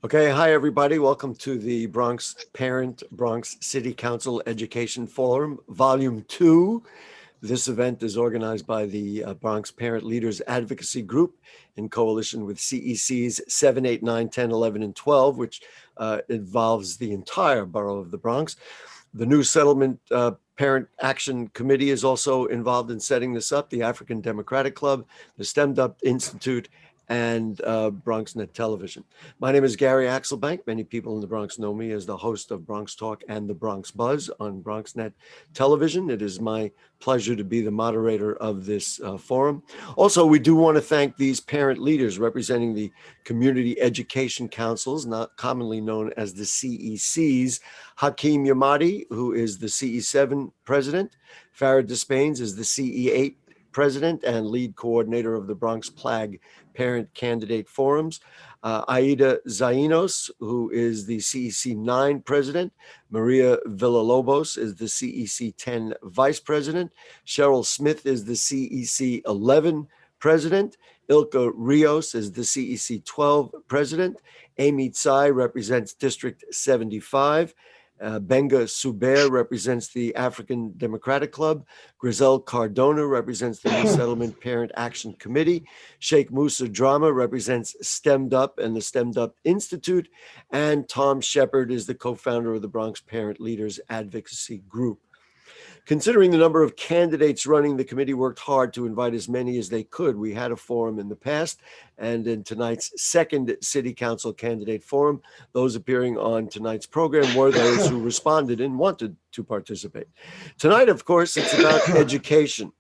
Okay, hi everybody. Welcome to the Bronx City Council Education Forum, Volume 2. This event is organized by the Bronx Parent Leaders Advocacy Group in coalition with CECs 7, 8, 9, 10, 11, and 12, which involves the entire borough of the Bronx. The New Settlement Parent Action Committee is also involved in setting this up, the African Democratic Club, the STEMDUP Institute, and BronxNet Television. My name is Gary Axelbank. Many people in the Bronx know me as the host of Bronx Talk and the Bronx Buzz on BronxNet Television. It is my pleasure to be the moderator of this forum. Also, we do want to thank these parent leaders representing the community education councils, not commonly known as the CECs. Hakeem Yamadi, who is the CE7 president. Farah Despains is the CE8 president and lead coordinator of the BXPLAG Parent Candidate Forums. Aida Zainos, who is the CEC 9 president. Maria Villalobos is the CEC 10 vice president. Cheryl Smith is the CEC 11 president. Ilka Rios is the CEC 12 president. Amy Tsai represents District 75. Benga Subair represents the African Democratic Club. Grizel Cardona represents the New Settlement Parent Action Committee. Sheikh Musa Drama represents STEMDUP and the STEMDUP Institute. And Tom Shepard is the co-founder of the Bronx Parent Leaders Advocacy Group. Considering the number of candidates running, the committee worked hard to invite as many as they could. We had a forum in the past, and in tonight's second City Council Candidate Forum, those appearing on tonight's program were those who responded and wanted to participate. Tonight, of course, it's about education.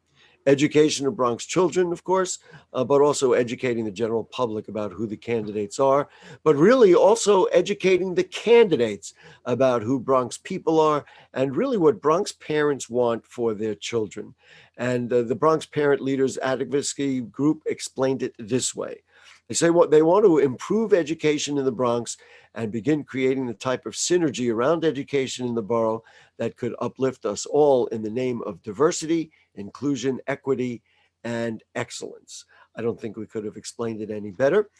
Education of Bronx children, of course, but also educating the general public about who the candidates are, but really also educating the candidates about who Bronx people are and really what Bronx parents want for their children. And the Bronx Parent Leaders Advocacy Group explained it this way. They say what they want to improve education in the Bronx and begin creating the type of synergy around education in the borough that could uplift us all in the name of diversity, inclusion, equity, and excellence. I don't think we could have explained it any better.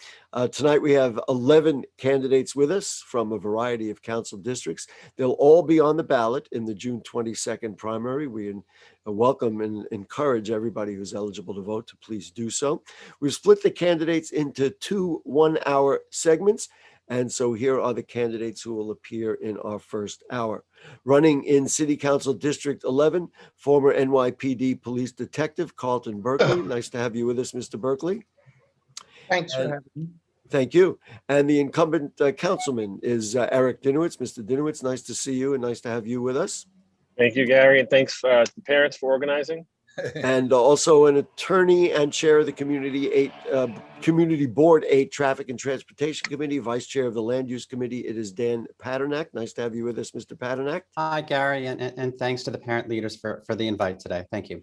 Tonight we have 11 candidates with us from a variety of council districts. They'll all be on the ballot in the June 22nd primary. We welcome and encourage everybody who's eligible to vote to please do so. We've split the candidates into 2 one-hour segments. And so here are the candidates who will appear in our first hour. Running in City Council District 11, former NYPD police detective Carlton Berkeley. Nice to have you with us, Mr. Berkeley. Thanks for having me. Thank you. And the incumbent councilman is Eric Dinowitz. Mr. Dinowitz, nice to see you and nice to have you with us. Thank you, Gary, and thanks to parents for organizing. And also an attorney and chair of the Community Board 8 Traffic and Transportation Committee, vice chair of the Land Use Committee. It is Dan Paternak. Nice to have you with us, Mr. Paternak. Hi, Gary, and thanks to the parent leaders for the invite today. Thank you.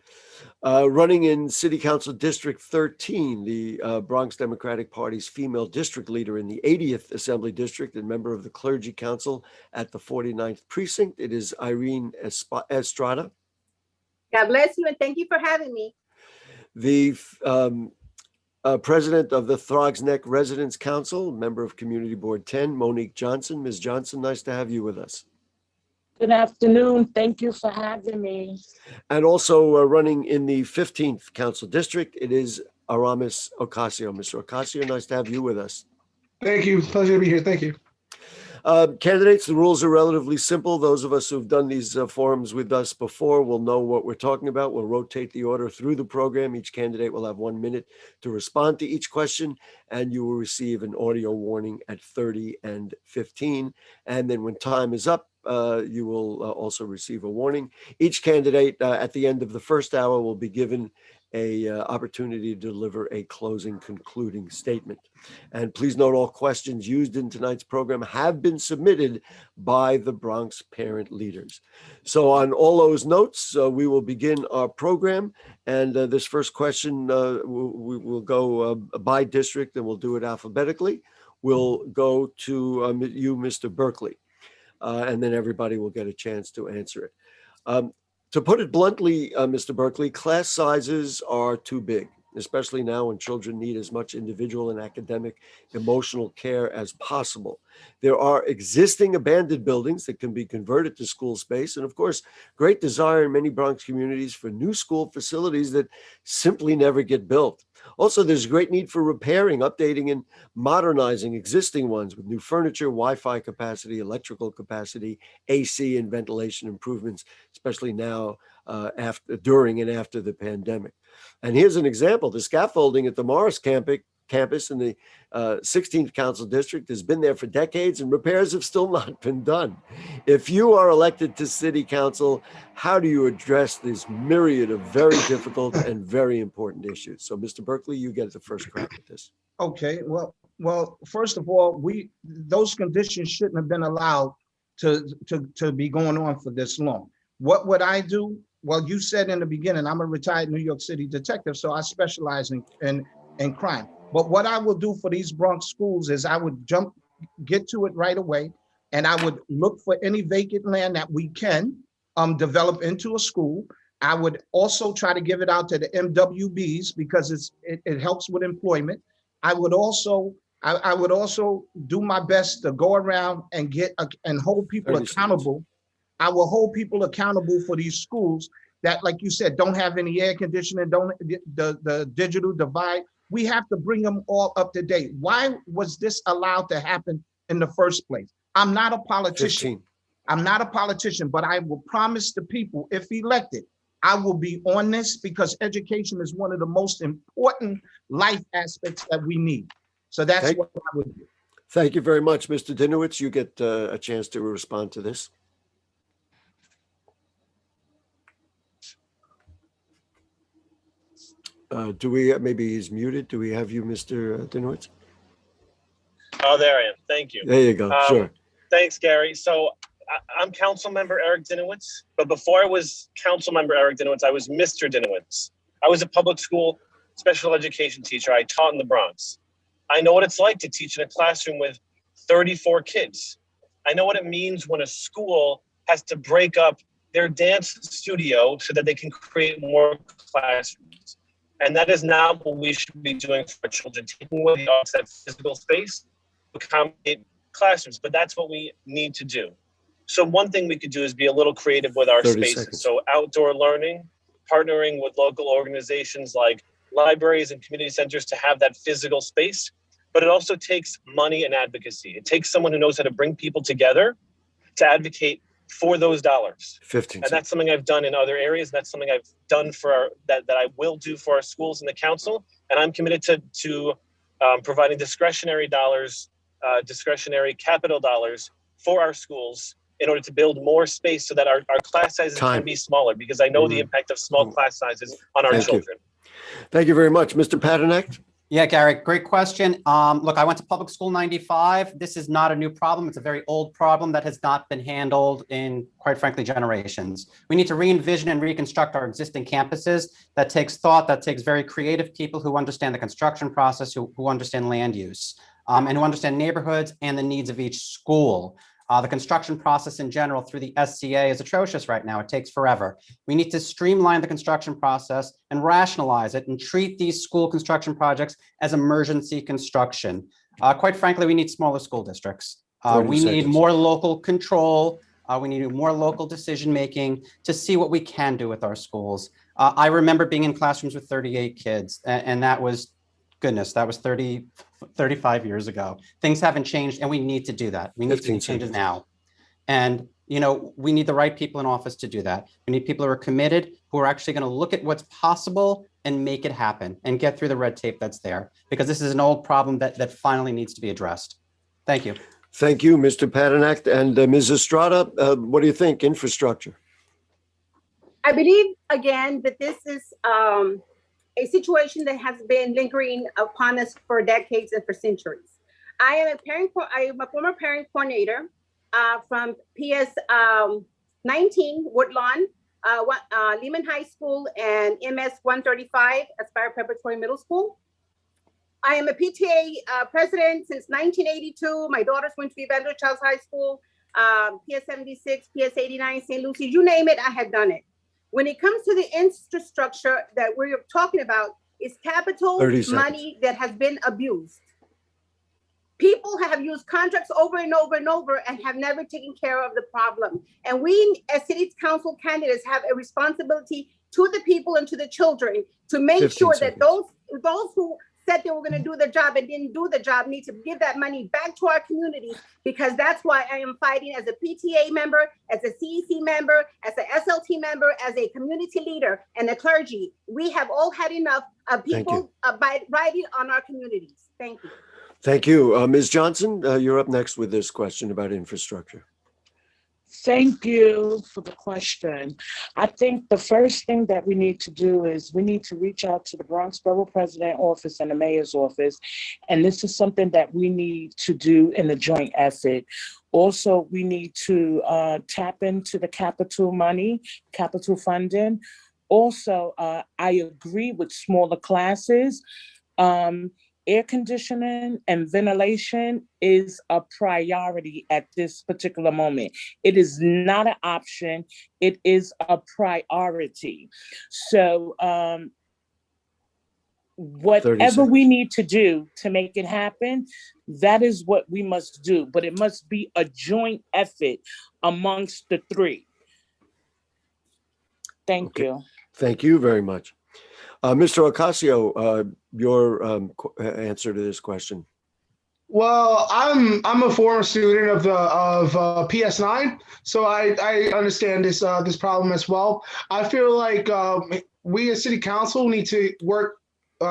Running in City Council District 13, the Bronx Democratic Party's female district leader in the 80th Assembly District and member of the Clergy Council at the 49th Precinct. It is Irene Estrada. God bless you, and thank you for having me. The president of the Throgs Neck Residents Council, member of Community Board 10, Monique Johnson. Ms. Johnson, nice to have you with us. Good afternoon. Thank you for having me. And also running in the 15th Council District, it is Aramis Ocasio. Mr. Ocasio, nice to have you with us. Thank you. Pleasure to be here. Thank you. Candidates, the rules are relatively simple. Those of us who've done these forums with us before will know what we're talking about. We'll rotate the order through the program. Each candidate will have 1 minute to respond to each question, and you will receive an audio warning at 30 and 15. And then when time is up, you will also receive a warning. Each candidate at the end of the first hour will be given a opportunity to deliver a closing concluding statement. And please note all questions used in tonight's program have been submitted by the Bronx parent leaders. So on all those notes, we will begin our program. And this first question, we will go by district and we'll do it alphabetically. We'll go to you, Mr. Berkeley, and then everybody will get a chance to answer it. To put it bluntly, Mr. Berkeley, class sizes are too big. especially now when children need as much individual and academic emotional care as possible. There are existing abandoned buildings that can be converted to school space. And of course, great desire in many Bronx communities for new school facilities that simply never get built. Also, there's great need for repairing, updating, and modernizing existing ones with new furniture, Wi-Fi capacity, electrical capacity, AC and ventilation improvements, especially now during and after the pandemic. And here's an example. The scaffolding at the Morris campus in the 16th Council District has been there for decades, and repairs have still not been done. If you are elected to City Council, how do you address this myriad of very difficult and very important issues? So, Mr. Berkeley, you get the first crack at this. Okay, well, first of all, those conditions shouldn't have been allowed to be going on for this long. What would I do? Well, you said in the beginning, I'm a retired New York City detective, so I specialize in crime. But what I will do for these Bronx schools is I would get to it right away, and I would look for any vacant land that we can develop into a school. I would also try to give it out to the MWBs because it helps with employment. I would also do my best to go around and and hold people accountable. I will hold people accountable for these schools that, like you said, don't have any air conditioning, the digital divide. We have to bring them all up to date. Why was this allowed to happen in the first place? I'm not a politician. 15. I'm not a politician, but I will promise the people, if elected, I will be on this because education is one of the most important life aspects that we need. So that's what I would do. Thank you very much, Mr. Dinowitz. You get a chance to respond to this. Maybe he's muted. Do we have you, Mr. Dinowitz? Oh, there I am. Thank you. There you go. Sure. Thanks, Gary. So I'm Council Member Eric Dinowitz, but before I was Council Member Eric Dinowitz, I was Mr. Dinowitz. I was a public school special education teacher. I taught in the Bronx. I know what it's like to teach in a classroom with 34 kids. I know what it means when a school has to break up their dance studio so that they can create more classrooms. And that is not what we should be doing for our children, taking away the offset physical space to accommodate classrooms, but that's what we need to do. So one thing we could do is be a little creative with our spaces. Seconds. So outdoor learning, partnering with local organizations like libraries and community centers to have that physical space, but it also takes money and advocacy. It takes someone who knows how to bring people together to advocate for those dollars. 15 and that's something I've done in other areas. That's something I've done for that I will do for our schools and the council. And I'm committed to providing discretionary dollars, discretionary capital dollars for our schools in order to build more space so that our class sizes can be smaller, because I know the impact of small class sizes on our children. Thank you very much. Mr. Paternak? Yeah, Gary, great question. Look, I went to public school 95. This is not a new problem. It's a very old problem that has not been handled in, quite frankly, generations. We need to re-envision and reconstruct our existing campuses. That takes thought, that takes very creative people who understand the construction process, who understand land use, and who understand neighborhoods and the needs of each school. The construction process in general through the SCA is atrocious right now. It takes forever. We need to streamline the construction process and rationalize it and treat these school construction projects as emergency construction. Quite frankly, we need smaller school districts. We need more local control. We need more local decision-making to see what we can do with our schools. I remember being in classrooms with 38 kids, and that was, goodness, that was 35 years ago. Things haven't changed, and we need to do that. We need to change it now. And, you know, we need the right people in office to do that. We need people who are committed, who are actually going to look at what's possible and make it happen and get through the red tape that's there, because this is an old problem that finally needs to be addressed. Thank you. Thank you, Mr. Paternak. And Ms. Estrada, what do you think? Infrastructure. I believe, again, that this is a situation that has been lingering upon us for decades and for centuries. I am a former parent coordinator from PS 19 Woodlawn, Lehman High School, and MS 135 Aspire Preparatory Middle School. I am a PTA president since 1982. My daughters went to Evander Childs High School, PS 76, PS 89, St. Lucie, you name it, I had done it. When it comes to the infrastructure that we're talking about, is capital 30 seconds. money that has been abused. People have used contracts over and over and over and have never taken care of the problem. And we, as city council candidates, have a responsibility to the people and to the children to make 15 sure that seconds. those who said they were going to do the job and didn't do the job need to give that money back to our communities, because that's why I am fighting as a PTA member, as a CEC member, as an SLT member, as a community leader and a clergy. We have all had enough of people riding on our communities. Thank you. Thank you. Ms. Johnson, you're up next with this question about infrastructure. Thank you for the question. I think the first thing that we need to do is we need to reach out to the Bronx Borough President Office and the Mayor's Office. And this is something that we need to do in a joint effort. Also, we need to tap into the capital money, capital funding. Also, I agree with smaller classes. Air conditioning and ventilation is a priority at this particular moment. It is not an option. It is a priority. So whatever we need to do to make it happen, that is what we must do. But it must be a joint effort amongst the three. Thank you. Thank you very much. Mr. Ocasio, your answer to this question. Well, I'm a former student of PS9, so I understand this problem as well. I feel like we as City Council need to work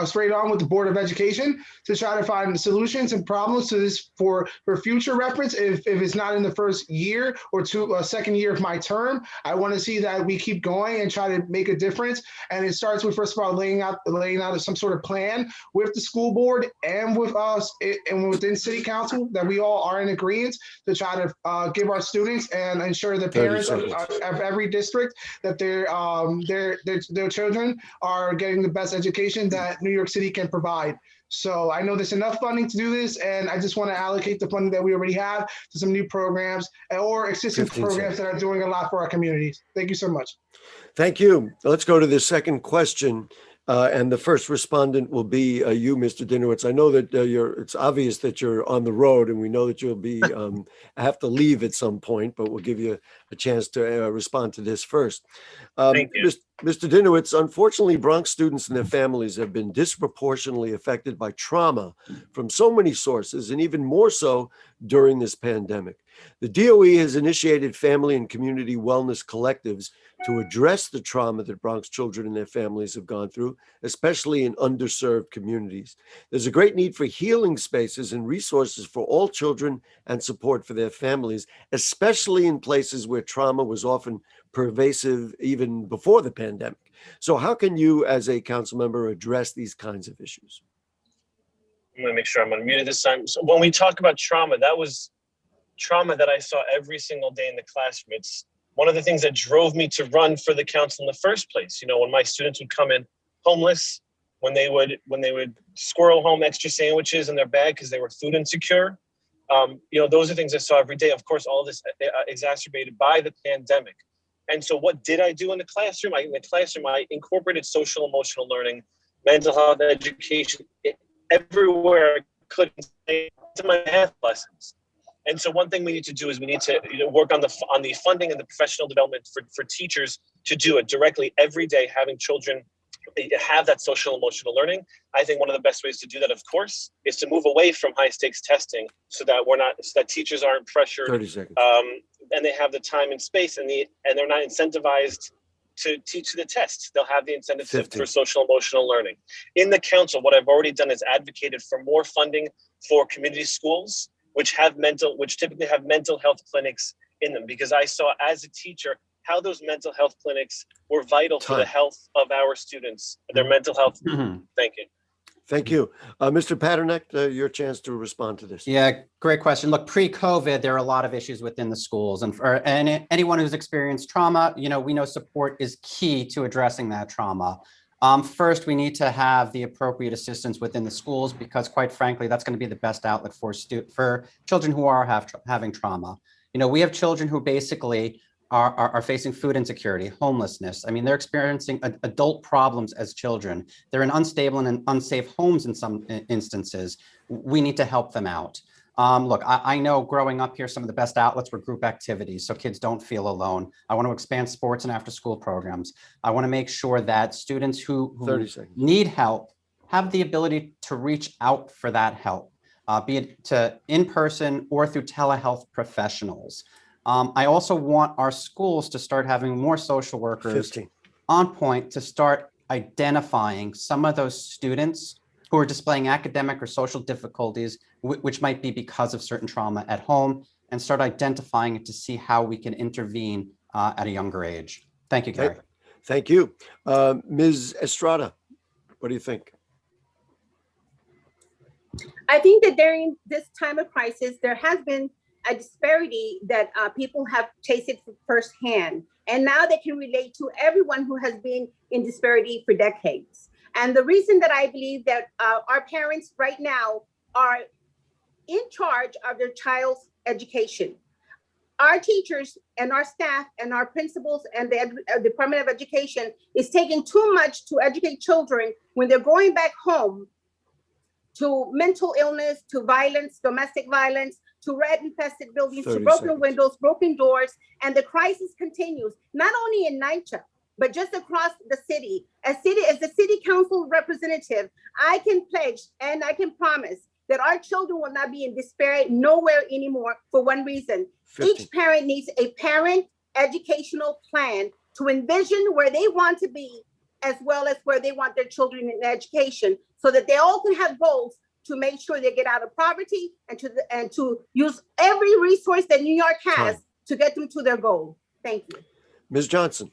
straight on with the Board of Education to try to find solutions and problems to this for future reference. If it's not in the first year or second year of my term, I want to see that we keep going and try to make a difference. And it starts with, first of all, laying out some sort of plan with the school board and with us and within City Council that we all are in agreement to try to give our students and ensure the parents of every district that their children are getting the best education that New York City can provide. So I know there's enough funding to do this, and I just want to allocate the funding that we already have to some new programs or existing programs that are doing a lot for our communities. Thank you so much. Thank you. Let's go to the second question. And the first respondent will be you, Mr. Dinowitz. I know that it's obvious that you're on the road, and we know that you'll be have to leave at some point, but we'll give you a chance to respond to this first. Thank you. Mr. Dinowitz, unfortunately, Bronx students and their families have been disproportionately affected by trauma from so many sources, and even more so during this pandemic. The DOE has initiated family and community wellness collectives to address the trauma that Bronx children and their families have gone through, especially in underserved communities. There's a great need for healing spaces and resources for all children and support for their families, especially in places where trauma was often pervasive even before the pandemic. So how can you, as a council member, address these kinds of issues? I'm going to make sure I'm unmuted this time. So when we talk about trauma, that was trauma that I saw every single day in the classroom. It's one of the things that drove me to run for the council in the first place. You know, when my students would come in homeless, when they would squirrel home extra sandwiches in their bag because they were food insecure, you know, those are things I saw every day. Of course, all this exacerbated by the pandemic. And so what did I do in the classroom? I incorporated social emotional learning, mental health education, everywhere I could, to my math lessons. And so one thing we need to do is we need to work on the funding and the professional development for teachers to do it directly every day, having children have that social emotional learning. I think one of the best ways to do that, of course, is to move away from high stakes testing so that teachers aren't pressured 30 seconds. And they have the time and space and they're not incentivized to teach the test. They'll have the incentive for social emotional learning. In the council, what I've already done is advocated for more funding for community schools, which typically have mental health clinics in them, because I saw as a teacher how those mental health clinics were vital to the health of our students, their mental health. Thank you. Thank you. Mr. Paternak, your chance to respond to this. Yeah, great question. Look, pre-COVID, there are a lot of issues within the schools, and for anyone who's experienced trauma, you know, we know support is key to addressing that trauma. First, we need to have the appropriate assistance within the schools, because quite frankly, that's going to be the best outlet for children who are having trauma. You know, we have children who basically are facing food insecurity, homelessness. I mean, they're experiencing adult problems as children. They're in unstable and unsafe homes in some instances. We need to help them out. Look, I know growing up here, some of the best outlets were group activities, so kids don't feel alone. I want to expand sports and after-school programs. I want to make sure that students who need help have the ability to reach out for that help, be it to in-person or through telehealth professionals. I also want our schools to start having more social workers on point to start identifying some of those students who are displaying academic or social difficulties, which might be because of certain trauma at home, and start identifying it to see how we can intervene at a younger age. Thank you, Gary. Thank you. Ms. Estrada, what do you think? I think that during this time of crisis, there has been a disparity that people have tasted firsthand. And now they can relate to everyone who has been in disparity for decades. And the reason that I believe that our parents right now are in charge of their child's education. Our teachers and our staff and our principals and the Department of Education is taking too much to educate children when they're going back home to mental illness, to violence, domestic violence, to rat-infested buildings, to broken windows, broken doors, and the crisis continues, not only in NYCHA, but just across the city. As the city council representative, I can pledge and I can promise that our children will not be in despair nowhere anymore for one reason. Each parent needs a parent educational plan to envision where they want to be, as well as where they want their children in education, so that they all can have goals to make sure they get out of poverty and to use every resource that New York has to get them to their goal. Thank you. Ms. Johnson.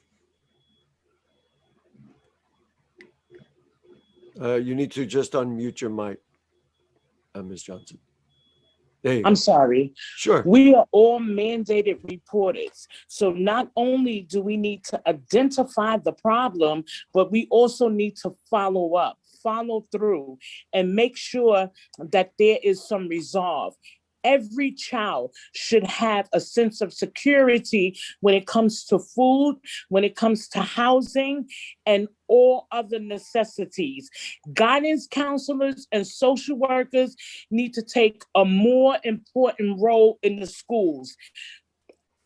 You need to just unmute your mic, Ms. Johnson. There you go. I'm sorry. Sure. We are all mandated reporters. So not only do we need to identify the problem, but we also need to follow up, follow through, and make sure that there is some resolve. Every child should have a sense of security when it comes to food, when it comes to housing, and all other necessities. Guidance counselors and social workers need to take a more important role in the schools.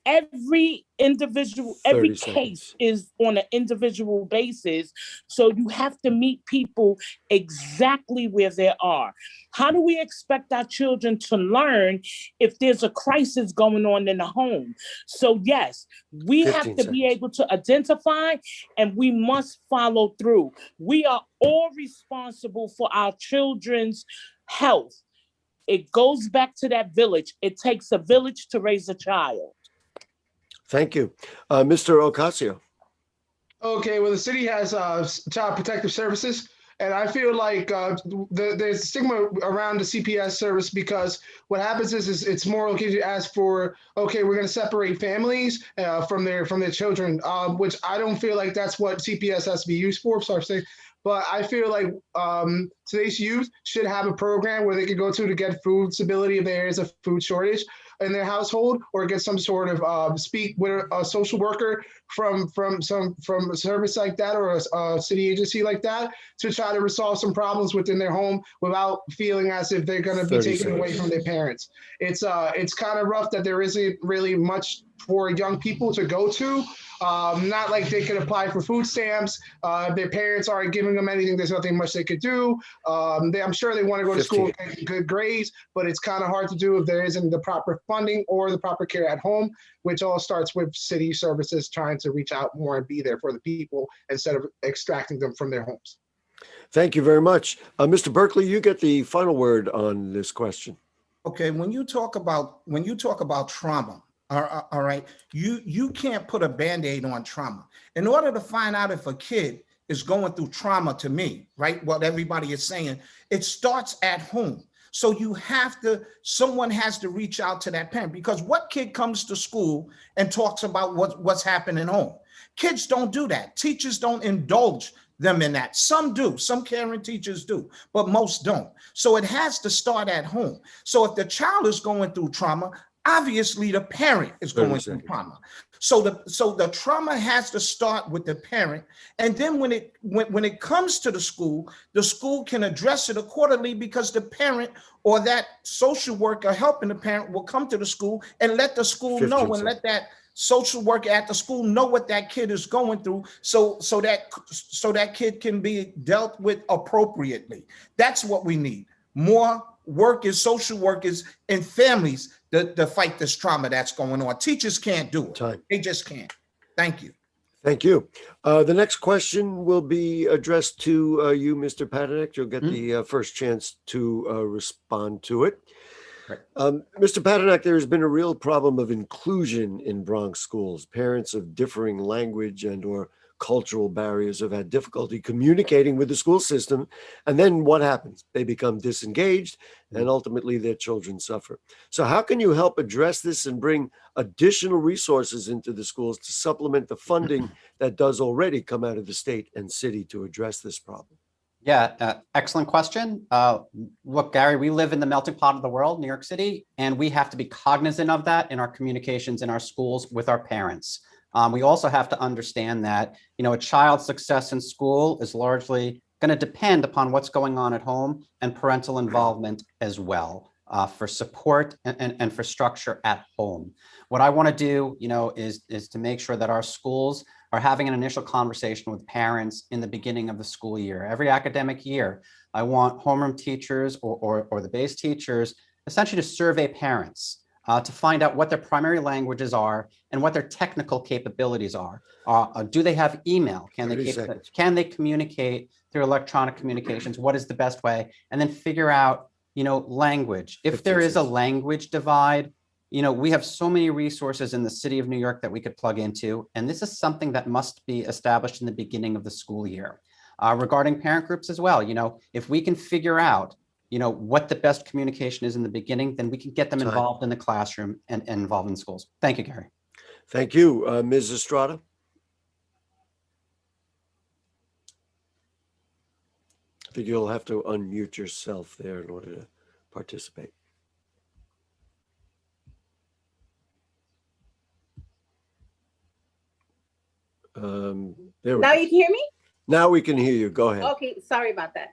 Every individual, every case is on an individual basis. So you have to meet people exactly where they are. How do we expect our children to learn if there's a crisis going on in the home? So yes, we have to be able to identify, and we must follow through. We are all responsible for our children's health. It goes back to that village. It takes a village to raise a child. Thank you. Mr. Ocasio. Okay, well, the city has Child Protective Services, and I feel like there's stigma around the CPS service, because what happens is it's more okay to ask for, okay, we're going to separate families from their children, which I don't feel like that's what CPS has to be used for. So I'm saying, but I feel like today's youth should have a program where they could go to get food stability if there is a food shortage in their household, or get some sort of speak with a social worker from a service like that, or a city agency like that, to try to resolve some problems within their home without feeling as if they're going to be taken away from their parents. It's kind of rough that there isn't really much for young people to go to. Not like they could apply for food stamps. Their parents aren't giving them anything. There's nothing much they could do. I'm sure they want to go to school and get good grades, but it's kind of hard to do if there isn't the proper funding or the proper care at home, which all starts with city services trying to reach out more and be there for the people instead of extracting them from their homes. Thank you very much. Mr. Berkeley, you get the final word on this question. Okay, when you talk about trauma, all right, you can't put a Band-Aid on trauma. In order to find out if a kid is going through trauma, to me, right, what everybody is saying, it starts at home. So someone has to reach out to that parent, because what kid comes to school and talks about what's happening at home? Kids don't do that. Teachers don't indulge them in that. Some do, some caring teachers do, but most don't. So it has to start at home. So if the child is going through trauma, obviously the parent is 30 going through seconds. trauma. So the trauma has to start with the parent, and then when it comes to the school can address it accordingly, because the parent or that social worker helping the parent will come to the school and let the school know, 15 and let that social worker at the school know what that kid is going through, so that kid can be dealt with appropriately. That's what we need. More workers, social workers, and families to fight this trauma that's going on. Teachers can't do it. Time. They just can't. Thank you. Thank you. The next question will be addressed to you, Mr. Patanek. You'll get the first chance to respond to it. Right. Mr. Patanek, there has been a real problem of inclusion in Bronx schools. Parents of differing language and or cultural barriers have had difficulty communicating with the school system. And then what happens? They become disengaged and ultimately their children suffer. So how can you help address this and bring additional resources into the schools to supplement the funding that does already come out of the state and city to address this problem? Yeah, excellent question. Look, Gary, we live in the melting pot of the world, New York City, and we have to be cognizant of that in our communications in our schools with our parents. We also have to understand that, a child's success in school is largely going to depend upon what's going on at home and parental involvement as well, for support and for structure at home. What I want to do, is to make sure that our schools are having an initial conversation with parents in the beginning of the school year. Every academic year, I want homeroom teachers or the base teachers essentially to survey parents to find out what their primary languages are and what their technical capabilities are. Do they have email? Can they communicate through electronic communications? What is the best way? And then figure out, language. If there is a language divide, we have so many resources in the city of New York that we could plug into. And this is something that must be established in the beginning of the school year. Regarding parent groups as well, if we can figure out what the best communication is in the beginning, then we can get them involved in the classroom and involved in schools. Thank you, Gary. Thank you. Ms. Estrada? I think you'll have to unmute yourself there in order to participate. Now you can hear me? Now we can hear you. Go ahead. Okay, sorry about that.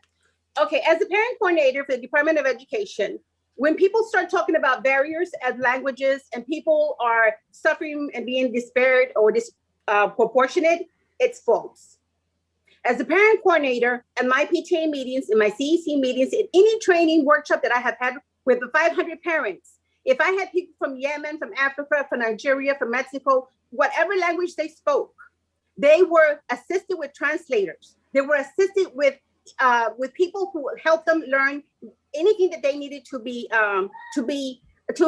Okay, as a parent coordinator for the Department of Education, when people start talking about barriers as languages and people are suffering and being disparate or disproportionate, it's false. As a parent coordinator at my PTA meetings, in my CEC meetings, in any training workshop that I have had with the 500 parents, if I had people from Yemen, from Africa, from Nigeria, from Mexico, whatever language they spoke, they were assisted with translators. They were assisted with people who helped them learn anything that they needed to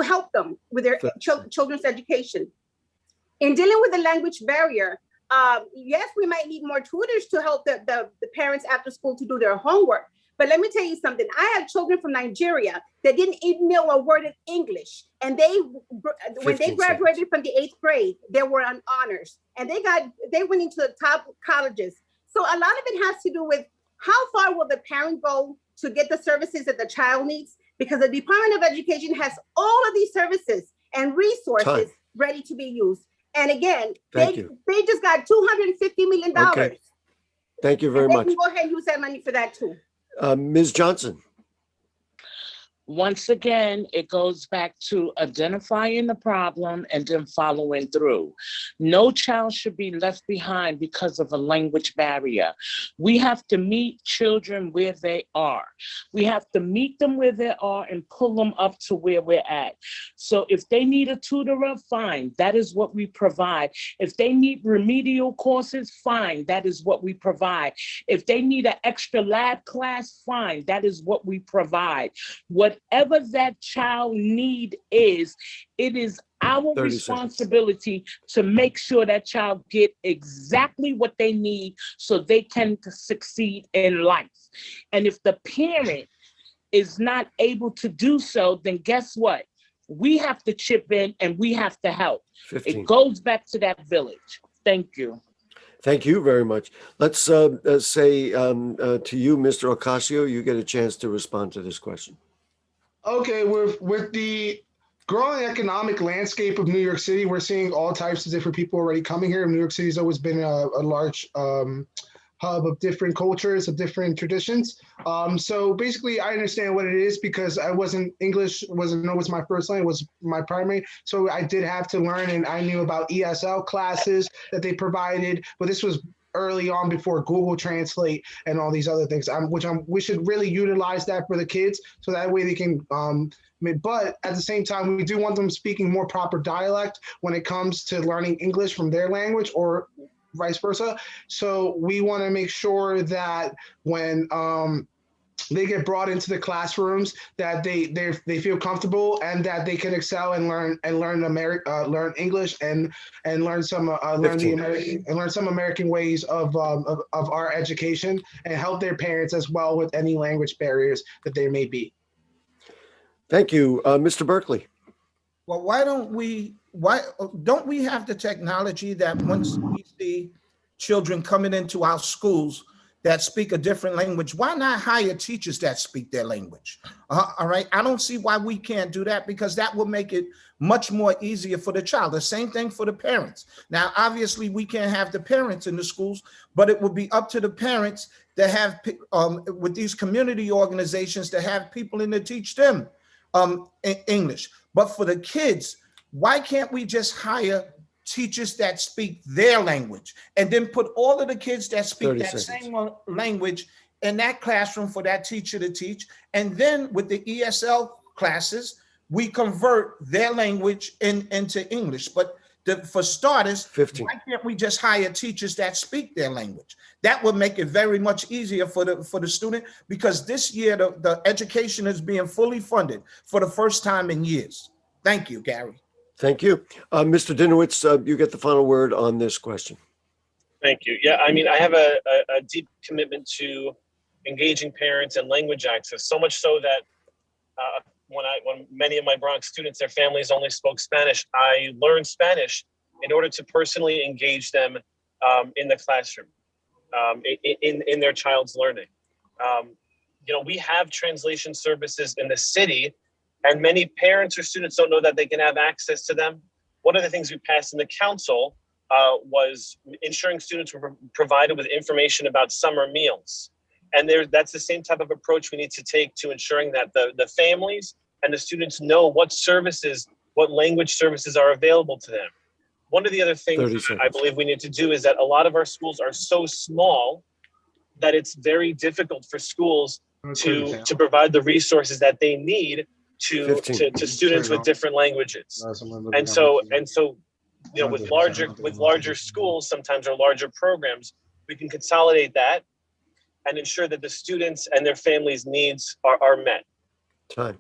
help them with their children's education. In dealing with the language barrier, yes, we might need more tutors to help the parents after school to do their homework. But let me tell you something. I have children from Nigeria that didn't even know a word of English. And when they graduated from the 8th grade, they were on honors. And they went into the top colleges. So a lot of it has to do with how far will the parent go to get the services that the child needs? Because the Department of Education has all of these services and resources ready to be used. And again, they just got $250 million. Okay. Thank you very much. They can go ahead and use that money for that too. Ms. Johnson. Once again, it goes back to identifying the problem and then following through. No child should be left behind because of a language barrier. We have to meet children where they are. We have to meet them where they are and pull them up to where we're at. So if they need a tutorer, fine, that is what we provide. If they need remedial courses, fine, that is what we provide. If they need an extra lab class, fine, that is what we provide. Whatever that child need is, it is our responsibility to make sure that child get exactly what they need so they can succeed in life. And if the parent is not able to do so, then guess what? We have to chip in and we have to help. 15. It goes back to that village. Thank you. Thank you very much. Let's say to you, Mr. Ocasio, you get a chance to respond to this question. Okay, with the growing economic landscape of New York City, we're seeing all types of different people already coming here. New York City's always been a large hub of different cultures, of different traditions. So basically, I understand what it is because English wasn't always my first language, was my primary. So I did have to learn, and I knew about ESL classes that they provided, but this was early on before Google Translate and all these other things, we should really utilize that for the kids so that way they can, but at the same time, we do want them speaking more proper dialect when it comes to learning English from their language or vice versa. So we want to make sure that when they get brought into the classrooms, that they feel comfortable and that they can excel and learn English and learn some American ways of our education, and help their parents as well with any language barriers that there may be. Thank you, Mr. Berkeley. Well, why don't we have the technology that once we see children coming into our schools that speak a different language, why not hire teachers that speak their language? All right, I don't see why we can't do that, because that will make it much more easier for the child. The same thing for the parents. Now, obviously, we can't have the parents in the schools, but it will be up to the parents to have, with these community organizations, to have people in to teach them English. But for the kids, why can't we just hire teachers that speak their language and then put all of the kids that speak that same language in that classroom for that teacher to teach? And then with the ESL classes, we convert their language into English. But for starters, why can't we just hire teachers that speak their language? That would make it very much easier for the student, because this year the education is being fully funded for the first time in years. Thank you, Gary. Thank you. Mr. Dinowitz, you get the final word on this question. Thank you. Yeah, I mean, I have a deep commitment to engaging parents and language access, so much so that when many of my Bronx students, their families only spoke Spanish, I learned Spanish in order to personally engage them in the classroom, in their child's learning. We have translation services in the city, and many parents or students don't know that they can have access to them. One of the things we passed in the council was ensuring students were provided with information about summer meals. And that's the same type of approach we need to take to ensuring that the families and the students know what language services are available to them. One of the other things I believe we need to do is that a lot of our schools are so small that it's very difficult for schools to provide the resources that they need to students with different languages. And so with larger schools sometimes, or larger programs, we can consolidate that and ensure that the students and their families' needs are met. Time.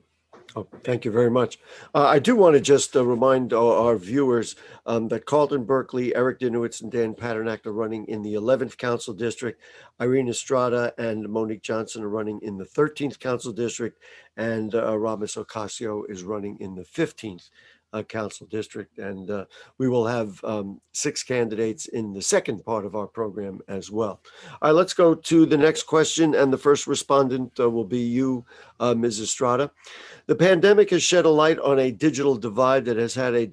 Oh, thank you very much. I do want to just remind our viewers that Carlton Berkeley, Eric Dinowitz, and Dan Paternak are running in the 11th Council District. Irene Estrada and Monique Johnson are running in the 13th Council District, and Ramos Ocasio is running in the 15th Council District. And we will have 6 candidates in the second part of our program as well. All right, let's go to the next question. And the first respondent will be you, Ms. Estrada. The pandemic has shed a light on a digital divide that has had a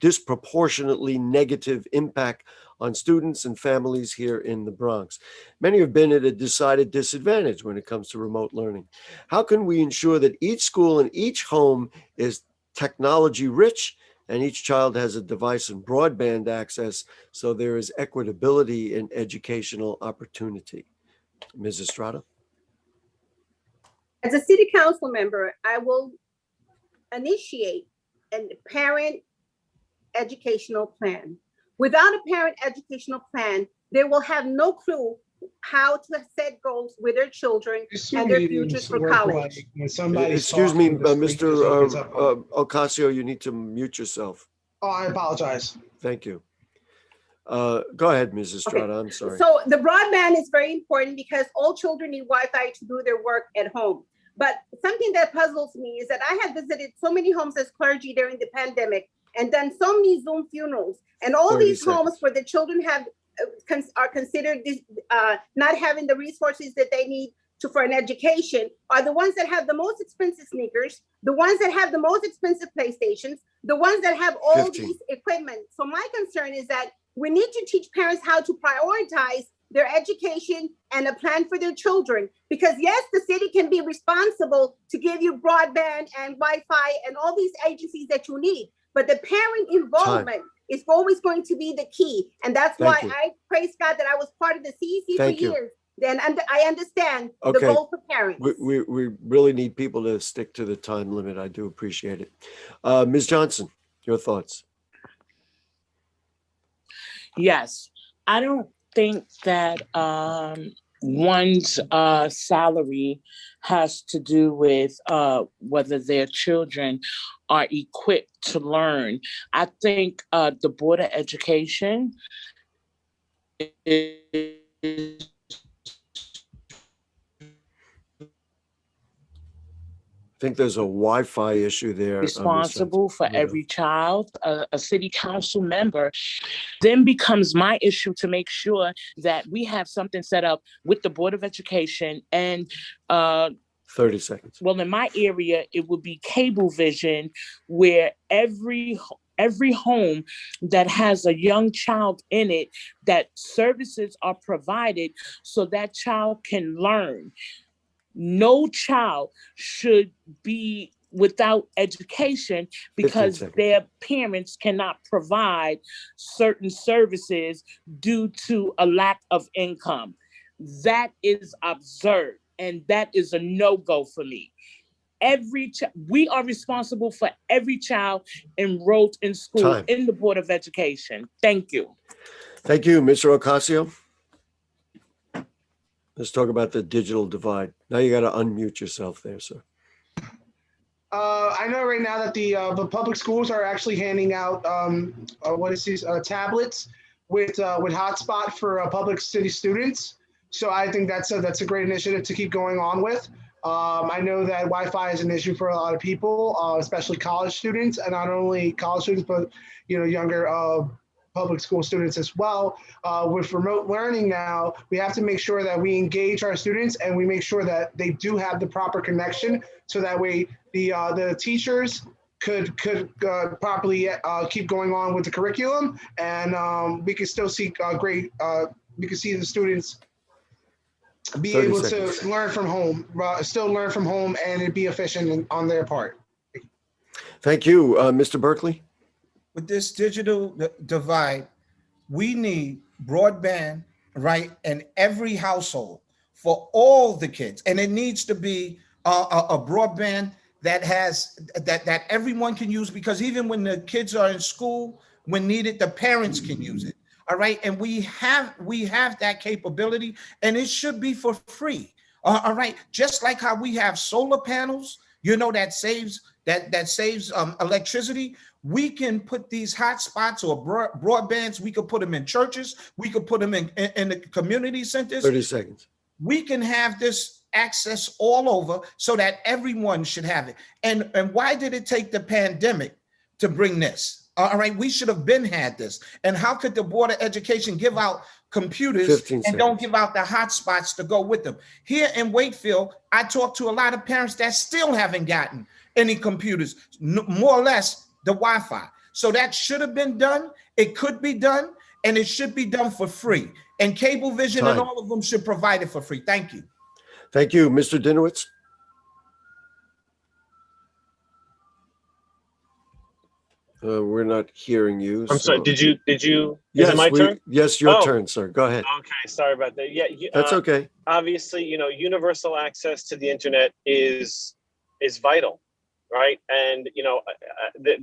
disproportionately negative impact on students and families here in the Bronx. Many have been at a decided disadvantage when it comes to remote learning. How can we ensure that each school and each home is technology rich and each child has a device and broadband access so there is equitability in educational opportunity? Ms. Estrada? As a city council member, I will initiate a parent educational plan. Without a parent educational plan, they will have no clue how to set goals with their children and their futures for college. Excuse me, Mr. Ocasio, you need to mute yourself. Oh, I apologize. Thank you. Go ahead, Ms. Estrada. Okay. I'm sorry. So the broadband is very important because all children need Wi-Fi to do their work at home. But something that puzzles me is that I have visited so many homes as clergy during the pandemic and done so many Zoom funerals, and all these homes where the children are considered not having the resources that they need for an education are the ones that have the most expensive sneakers, the ones that have the most expensive PlayStations, the ones that have all 15. these equipment. So my concern is that we need to teach parents how to prioritize their education and a plan for their children. Because yes, the city can be responsible to give you broadband and Wi-Fi and all these agencies that you need, but the parent involvement is always going to be the key. And that's why I praise God that I was part of the CEC for years. Then I understand the goal for parents. We really need people to stick to the time limit. I do appreciate it. Ms. Johnson, your thoughts? Yes, I don't think that one's salary has to do with whether their children are equipped to learn. I think the Board of Education is I think there's a Wi-Fi issue there. Responsible for every child. A city council member then becomes my issue to make sure that we have something set up with the Board of Education and 30 seconds. Well, in my area, it would be Cablevision, where every home that has a young child in it, that services are provided so that child can learn. No child should be without education because their parents cannot provide certain services due to a lack of income. That is absurd, and that is a no-go for me. We are responsible for every child enrolled in school in the Board of Education. Thank you. Thank you, Mr. Ocasio. Let's talk about the digital divide. Now you got to unmute yourself there, sir. I know right now that the public schools are actually handing out tablets with hotspot for public city students. So I think that's a great initiative to keep going on with. I know that Wi-Fi is an issue for a lot of people, especially college students, and not only college students, but younger public school students as well. With remote learning now, we have to make sure that we engage our students and we make sure that they do have the proper connection, so that way the teachers could properly keep going on with the curriculum, and we can still see we can see the students be able to learn from home, still learn from home, and it be efficient on their part. Thank you, Mr. Berkeley. With this digital divide, we need broadband, right, in every household for all the kids, and it needs to be a broadband that has that everyone can use, because even when the kids are in school, when needed, the parents can use it. All right, and we have that capability, and it should be for free. All right, just like how we have solar panels, that saves electricity. We can put these hotspots or broadbands. We could put them in churches. We could put them in the community centers. 30 seconds. We can have this access all over so that everyone should have it. And why did it take the pandemic to bring this? All right, we should have had this. And how could the Board of Education give out computers and don't give out the hotspots to go with them? Here in Wakefield, I talked to a lot of parents that still haven't gotten any computers, more or less the Wi-Fi. So that should have been done. It could be done, and it should be done for free. And Cablevision and all of them should provide it for free. Thank you. Thank you, Mr. Dinowitz. We're not hearing you. I'm sorry. Did you? Yes, is it my turn? Yes, your turn, sir. Go ahead. Okay, sorry about that. Yeah, that's okay. Obviously, universal access to the internet is vital, right? And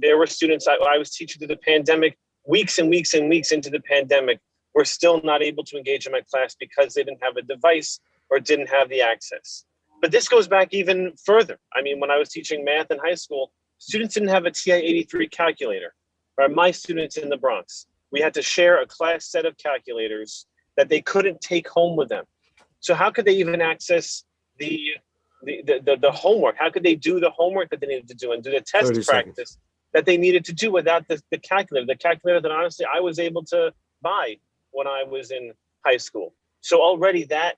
there were students I was teaching through the pandemic, weeks and weeks and weeks into the pandemic, were still not able to engage in my class because they didn't have a device or didn't have the access. But this goes back even further. I mean, when I was teaching math in high school, students didn't have a TI-83 calculator. Right? My students in the Bronx, we had to share a class set of calculators that they couldn't take home with them. So how could they even access the homework? How could they do the homework that they needed to do and do the test practice that they needed to do without the calculator that honestly I was able to buy when I was in high school? So already that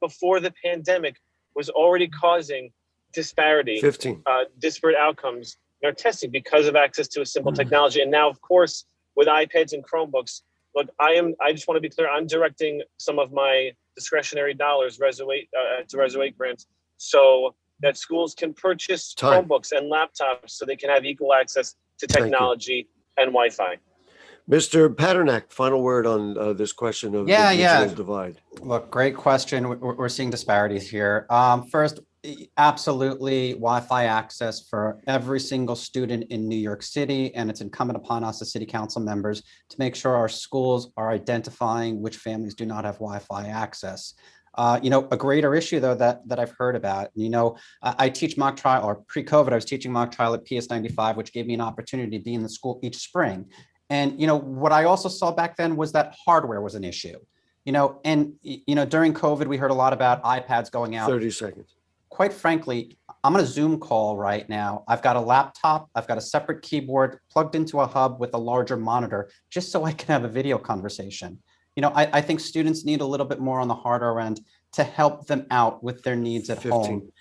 before the pandemic, was already causing disparity, 15. disparate outcomes in our testing because of access to a simple technology. And now, of course, with iPads and Chromebooks, look, I just want to be clear, I'm directing some of my discretionary dollars to Reso 8 grants so that schools can purchase Chromebooks and laptops so they can have equal access to technology and Wi-Fi. Mr. Paternak, final word on this question of the digital divide. Look, great question. We're seeing disparities here. First, absolutely Wi-Fi access for every single student in New York City, and it's incumbent upon us as city council members to make sure our schools are identifying which families do not have Wi-Fi access. You know, a greater issue though that I've heard about, you know, I teach mock trial, or pre-COVID, I was teaching mock trial at PS 95, which gave me an opportunity to be in the school each spring. And, you know, what I also saw back then was that hardware was an issue, you know, and, you know, during COVID, we heard a lot about iPads going out. 30 seconds. Quite frankly, I'm on a Zoom call right now. I've got a laptop, I've got a separate keyboard plugged into a hub with a larger monitor, just so I can have a video conversation. You know, I think students need a little bit more on the hardware end to help them out with their needs at 15. home.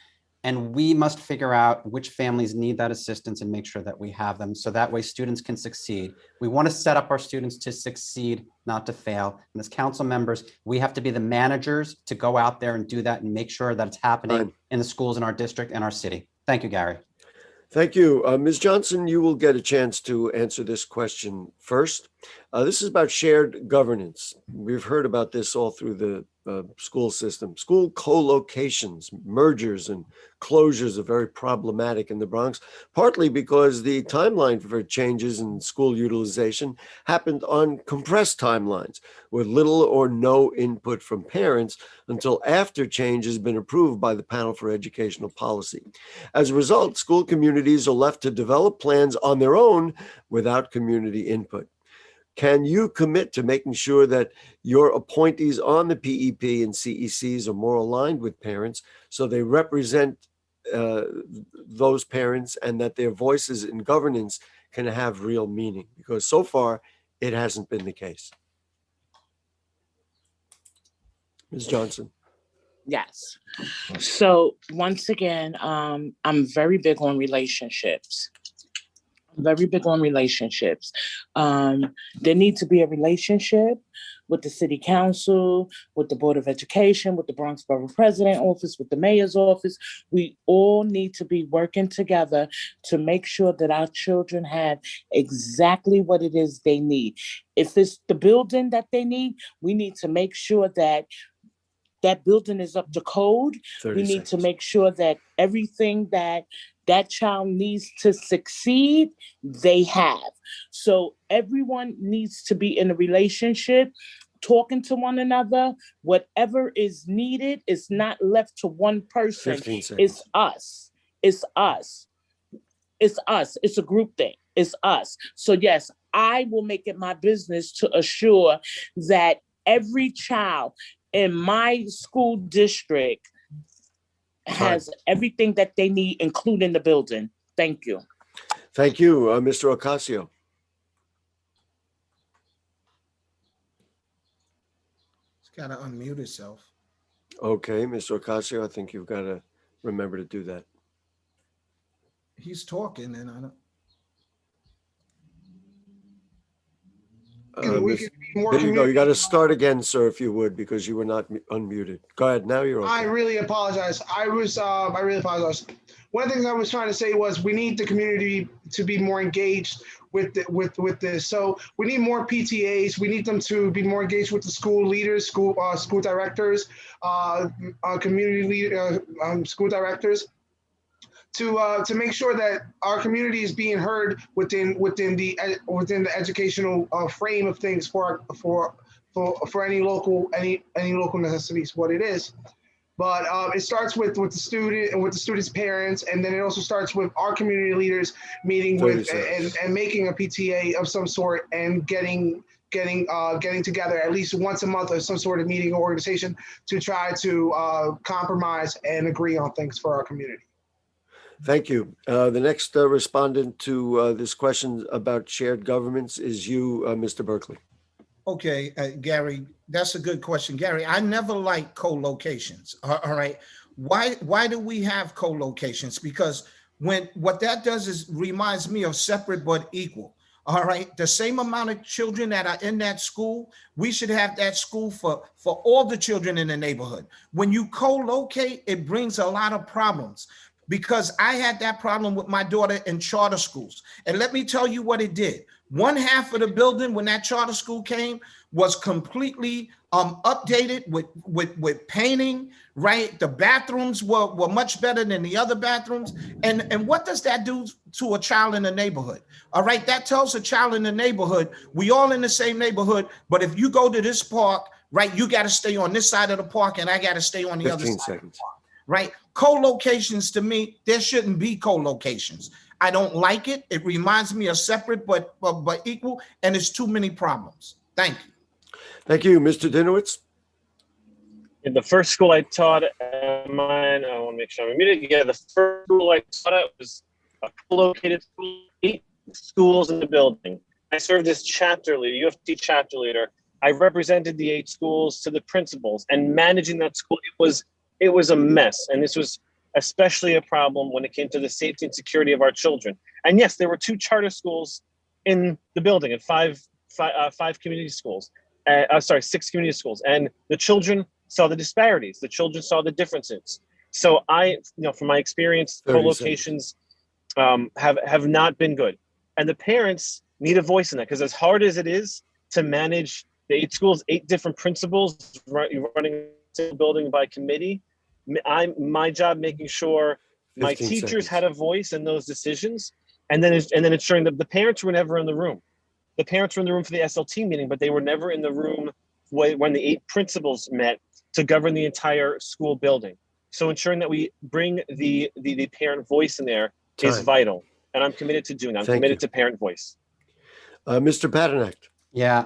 And we must figure out which families need that assistance and make sure that we have them. So that way students can succeed. We want to set up our students to succeed, not to fail. And as council members, we have to be the managers to go out there and do that and make sure that it's happening in the schools in our district and our city. Thank you, Gary. Thank you. Ms. Johnson, you will get a chance to answer this question first. This is about shared governance. We've heard about this all through the school system. School co-locations, mergers, and closures are very problematic in the Bronx, partly because the timeline for changes in school utilization happened on compressed timelines with little or no input from parents until after change has been approved by the Panel for Educational Policy. As a result, school communities are left to develop plans on their own without community input. Can you commit to making sure that your appointees on the PEP and CECs are more aligned with parents so they represent those parents and that their voices in governance can have real meaning? Because so far, it hasn't been the case. Ms. Johnson. Yes. So once again, I'm very big on relationships. Very big on relationships. There needs to be a relationship with the city council, with the Board of Education, with the Bronx Borough President office, with the mayor's office. We all need to be working together to make sure that our children have exactly what it is they need. If it's the building that they need, we need to make sure that that building is up to code. We need to make sure that everything that that child needs to succeed, they have. So everyone needs to be in a relationship, talking to one another. Whatever is needed is not left to one person. It's us. It's us. It's us. It's a group thing. It's us. So yes, I will make it my business to assure that every child in my school district has everything that they need, including the building. Thank you. Thank you, Mr. Ocasio. It's got to unmute itself. Okay, Mr. Ocasio, I think you've got to remember to do that. He's talking and I don't. There you go. You got to start again, sir, if you would, because you were not unmuted. Go ahead. Now you're okay. I really apologize. I really apologize. One of the things I was trying to say was we need the community to be more engaged with this. So we need more PTAs. We need them to be more engaged with the school leaders, school directors, community leader, school directors, to make sure that our community is being heard within the educational frame of things for any local necessities, what it is. But it starts with the student and with the student's parents, and then it also starts with our community leaders meeting with and making a PTA of some sort and getting together at least once a month or some sort of meeting or organization to try to compromise and agree on things for our community. Thank you. The next respondent to this question about shared governments is you, Mr. Berkeley. Okay, Gary, that's a good question. Gary, I never liked co-locations, all right? Why do we have co-locations? Because what that does is reminds me of separate but equal. All right, the same amount of children that are in that school, we should have that school for all the children in the neighborhood. When you co-locate, it brings a lot of problems, because I had that problem with my daughter in charter schools. And let me tell you what it did. One half of the building when that charter school came was completely updated with painting, right? The bathrooms were much better than the other bathrooms. And what does that do to a child in the neighborhood? All right, that tells a child in the neighborhood, we all in the same neighborhood, but if you go to this park, right, you got to stay on this side of the park and I got to stay on the other side. 15 seconds. Right? Co-locations, to me, there shouldn't be co-locations. I don't like it. It reminds me of separate but equal, and it's too many problems. Thank you. Thank you, Mr. Dinowitz. In the first school I taught at mine, I want to make sure I'm muted. Yeah, the first school I taught at was a co-located school, 8 schools in the building. I served as chapter leader, UFT chapter leader. I represented the 8 schools to the principals, and managing that school, it was a mess. And this was especially a problem when it came to the safety and security of our children. And yes, there were 2 charter schools in the building and 5 community schools. 6 community schools. And the children saw the disparities. The children saw the differences. So from my experience, co-locations have not been good. And the parents need a voice in that, because as hard as it is to manage the 8 schools, 8 different principals running a building by committee, my job making sure my teachers had a voice in those decisions, and then ensuring that the parents were never in the room. The parents were in the room for the SLT meeting, but they were never in the room when the 8 principals met to govern the entire school building. So ensuring that we bring the parent voice in there is vital, and I'm committed to doing that. I'm committed to parent voice. Mr. Paternak. Yeah,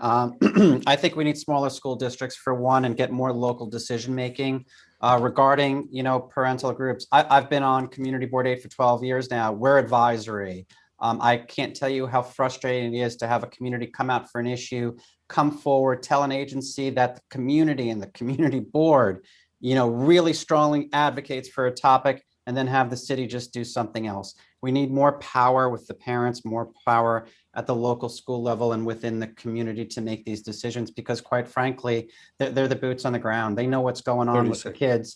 I think we need smaller school districts for one, and get more local decision making regarding parental groups. I've been on Community Board 8 for 12 years now. We're advisory. I can't tell you how frustrating it is to have a community come out for an issue, come forward, tell an agency that the community and the community board, really strongly advocates for a topic, and then have the city just do something else. We need more power with the parents, more power at the local school level and within the community to make these decisions, because quite frankly, they're the boots on the ground. They know what's going on with the kids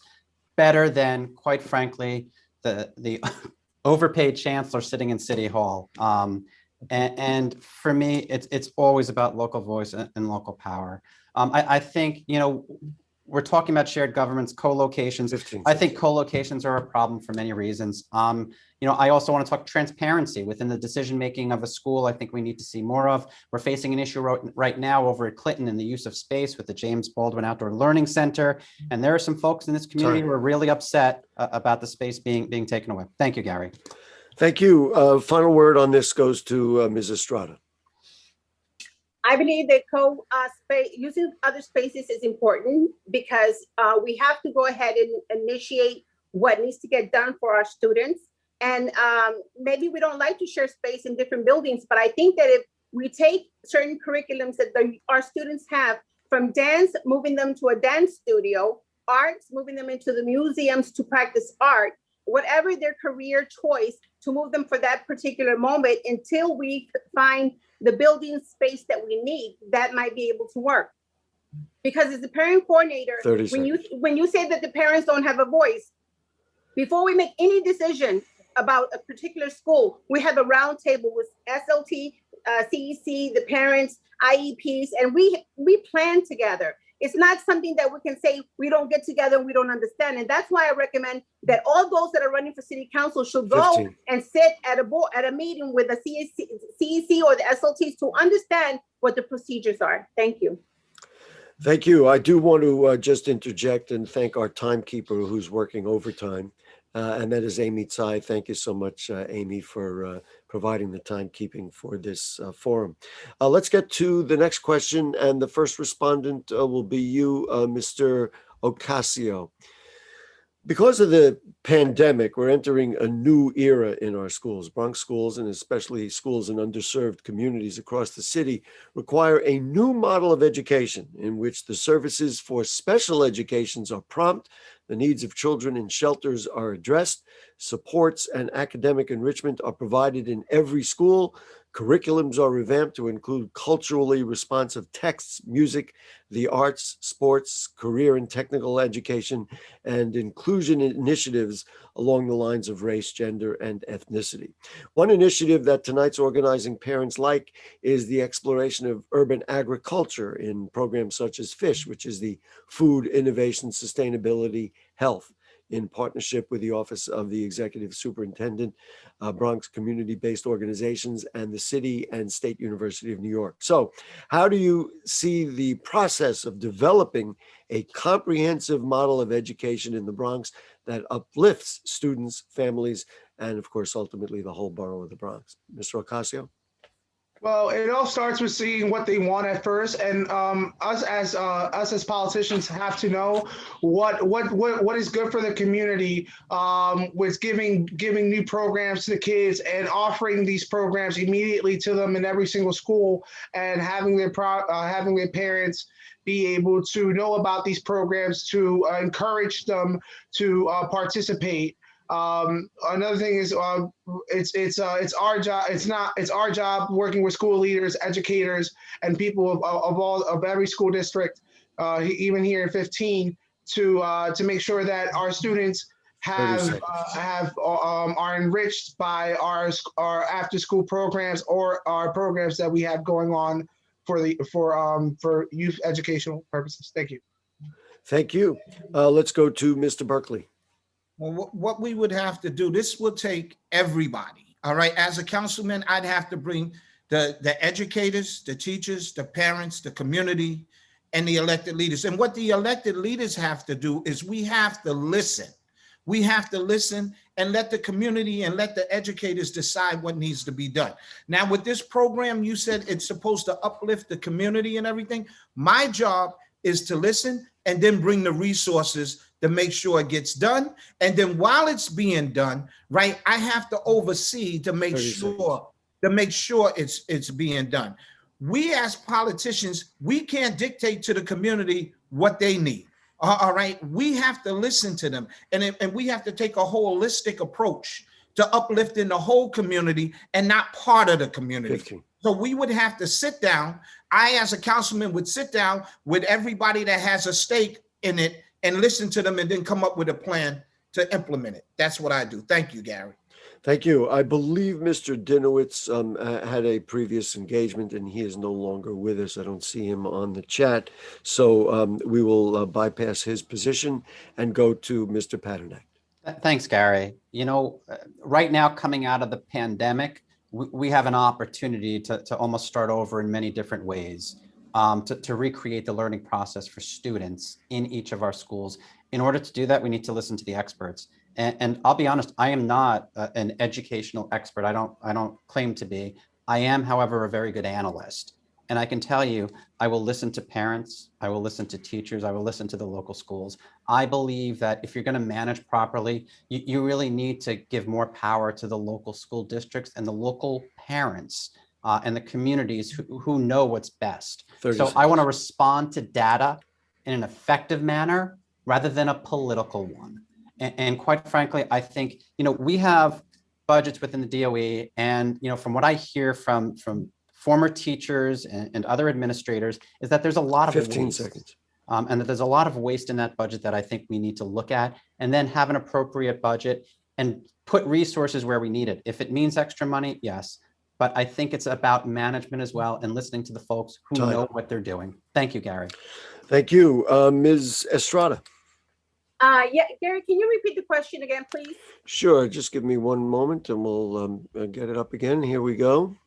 better than, quite frankly, the overpaid chancellor sitting in City Hall. And for me, it's always about local voice and local power. I think, we're talking about shared governments, co-locations. I think co-locations are a problem for many reasons. I also want to talk transparency within the decision-making of a school. I think we need to see more of. We're facing an issue right now over at Clinton in the use of space with the James Baldwin Outdoor Learning Center. And there are some folks in this community who are really upset about the space being taken away. Thank you, Gary. Thank you. Final word on this goes to Ms. Estrada. I believe that using other spaces is important, because we have to go ahead and initiate what needs to get done for our students. And maybe we don't like to share space in different buildings, but I think that if we take certain curriculums that our students have, from dance, moving them to a dance studio, arts, moving them into the museums to practice art, whatever their career choice, to move them for that particular moment until we find the building space that we need, that might be able to work. Because as a parent coordinator, when you say that the parents don't have a voice, before we make any decision about a particular school, we have a round table with SLT, CEC, the parents, IEPs, and we plan together. It's not something that we can say we don't get together and we don't understand. And that's why I recommend that all those that are running for city council should go and sit at a meeting with the CEC or the SLTs to understand what the procedures are. Thank you. Thank you. I do want to just interject and thank our timekeeper who's working overtime. And that is Amy Tsai. Thank you so much, Amy, for providing the timekeeping for this forum. Let's get to the next question. And the first respondent will be you, Mr. Ocasio. Because of the pandemic, we're entering a new era in our schools. Bronx schools, and especially schools in underserved communities across the city, require a new model of education in which the services for special educations are prompt, the needs of children in shelters are addressed, supports and academic enrichment are provided in every school, curriculums are revamped to include culturally responsive texts, music, the arts, sports, career and technical education, and inclusion initiatives along the lines of race, gender, and ethnicity. One initiative that tonight's organizing parents like is the exploration of urban agriculture in programs such as FISH, which is the Food Innovation Sustainability Health, in partnership with the Office of the Executive Superintendent, Bronx community-based organizations, and the City and State University of New York. So how do you see the process of developing a comprehensive model of education in the Bronx that uplifts students, families, and of course, ultimately the whole borough of the Bronx? Mr. Ocasio? Well, it all starts with seeing what they want at first, and us as politicians have to know what is good for the community. With giving new programs to the kids and offering these programs immediately to them in every single school, and having their parents be able to know about these programs to encourage them to participate. Another thing is it's our job. It's our job working with school leaders, educators, and people of every school district, even here in 15, to make sure that our students are enriched by our after school programs or our programs that we have going on for youth educational purposes. Thank you. Thank you. Let's go to Mr. Berkeley. Well, what we would have to do, this will take everybody. All right. As a councilman, I'd have to bring the educators, the teachers, the parents, the community, and the elected leaders. And what the elected leaders have to do is we have to listen. We have to listen and let the community and let the educators decide what needs to be done. Now, with this program, you said it's supposed to uplift the community and everything. My job is to listen and then bring the resources to make sure it gets done. And then while it's being done, right, I have to oversee to make sure it's being done. We as politicians, we can't dictate to the community what they need. All right, we have to listen to them, and we have to take a holistic approach to uplifting the whole community and not part of the community. 15. So we would have to sit down. I, as a councilman, would sit down with everybody that has a stake in it and listen to them and then come up with a plan to implement it. That's what I do. Thank you, Gary. Thank you. I believe Mr. Dinowitz had a previous engagement and he is no longer with us. I don't see him on the chat. So we will bypass his position and go to Mr. Paternak. Thanks, Gary. You know, right now, coming out of the pandemic, we have an opportunity to almost start over in many different ways, to recreate the learning process for students in each of our schools. In order to do that, we need to listen to the experts. And I'll be honest, I am not an educational expert. I don't claim to be. I am, however, a very good analyst. And I can tell you, I will listen to parents, I will listen to teachers, I will listen to the local schools. I believe that if you're going to manage properly, you really need to give more power to the local school districts and the local parents and the communities who know what's best. So I want to respond to data in an effective manner rather than a political one. And quite frankly, I think, you know, we have budgets within the DOE, and, you know, from what I hear from former teachers and other administrators is that there's a lot of 15 waste, seconds. And that there's a lot of waste in that budget that I think we need to look at and then have an appropriate budget and put resources where we need it. If it means extra money, yes. But I think it's about management as well and listening to the folks who know what they're doing. Thank you, Gary. Thank you. Ms. Estrada. Yeah, Gary, can you repeat the question again, please? Sure. Just give me one moment and we'll get it up again. Here we go.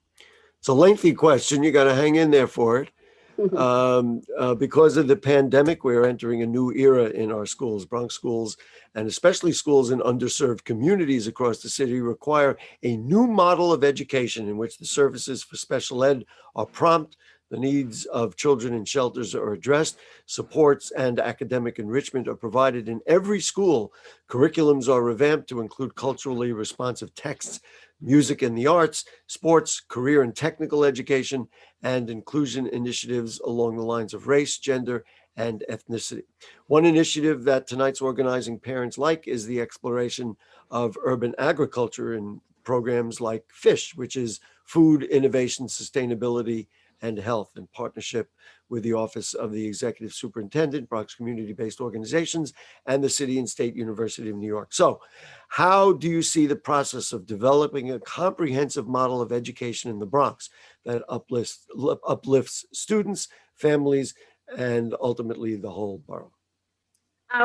It's a lengthy question. You got to hang in there for it. Because of the pandemic, we're entering a new era in our schools. Bronx schools, and especially schools in underserved communities across the city, require a new model of education in which the services for special ed are prompt, The needs of children in shelters are addressed. Supports and academic enrichment are provided in every school. Curriculums are revamped to include culturally responsive texts, music and the arts, sports, career and technical education, and inclusion initiatives along the lines of race, gender, and ethnicity. One initiative that tonight's organizing parents like is the exploration of urban agriculture in programs like FISH, which is Food, Innovation, Sustainability, and Health, in partnership with the Office of the Executive Superintendent, Bronx Community-Based Organizations, and the City and State University of New York. So how do you see the process of developing a comprehensive model of education in the Bronx that uplifts students, families, and ultimately the whole borough?